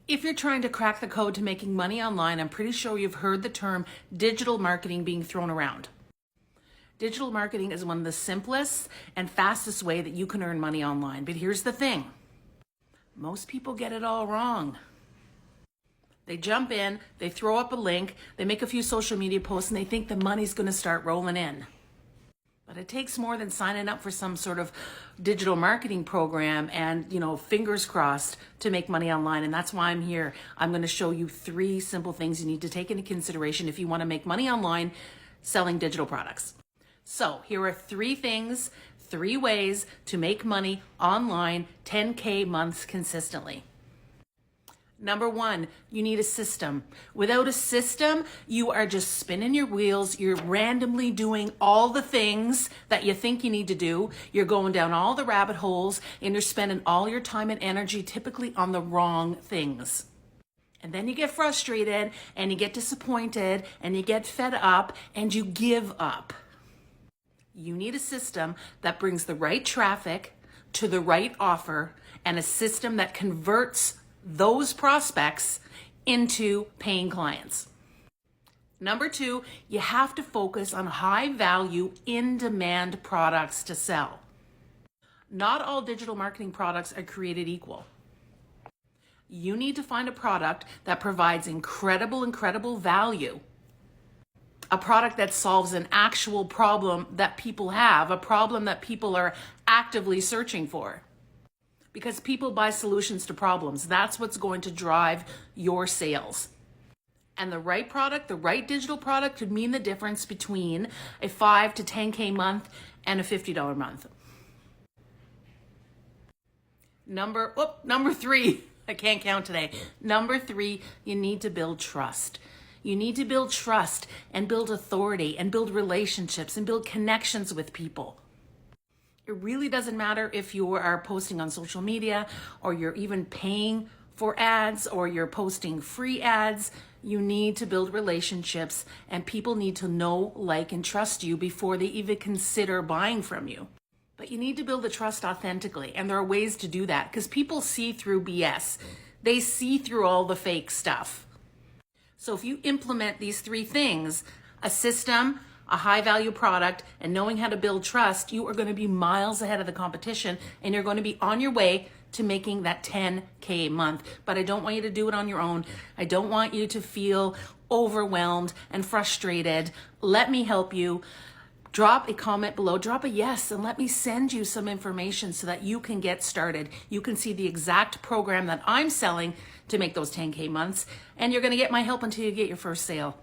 If you're trying to crack the code to making money online, I'm pretty sure you've heard the term digital marketing being thrown around. Digital marketing is one of the simplest and fastest way that you can earn money online. But here's the thing. Most people get it all wrong. They jump in, they throw up a link, they make a few social media posts, and they think the money's going to start rolling in. But it takes more than signing up for some sort of digital marketing program and, fingers crossed to make money online. And that's why I'm here. I'm going to show you 3 simple things you need to take into consideration if you want to make money online selling digital products. So here are 3 things, 3 ways to make money online 10K months consistently. Number 1, you need a system. Without a system, you are just spinning your wheels. You're randomly doing all the things that you think you need to do. You're going down all the rabbit holes and you're spending all your time and energy typically on the wrong things. And then you get frustrated and you get disappointed and you get fed up and you give up. You need a system that brings the right traffic to the right offer and a system that converts those prospects into paying clients. Number 2, you have to focus on high value, in-demand products to sell. Not all digital marketing products are created equal. You need to find a product that provides incredible value. A product that solves an actual problem that people have, a problem that people are actively searching for. Because people buy solutions to problems. That's what's going to drive your sales. And the right product, the right digital product could mean the difference between a 5 to 10K month and a $50 month. Number 3, I can't count today. Number 3, you need to build trust. You need to build trust and build authority and build relationships and build connections with people. It really doesn't matter if you are posting on social media or you're even paying for ads or you're posting free ads. You need to build relationships and people need to know, like, and trust you before they even consider buying from you. But you need to build the trust authentically, and there are ways to do that because people see through BS. They see through all the fake stuff. So if you implement these 3 things, a system, a high value product, and knowing how to build trust, you are going to be miles ahead of the competition and you're going to be on your way to making that 10K a month. But I don't want you to do it on your own. I don't want you to feel overwhelmed and frustrated. Let me help you. Drop a comment below, drop a yes, and let me send you some information so that you can get started. You can see the exact program that I'm selling to make those 10K months, and you're going to get my help until you get your first sale.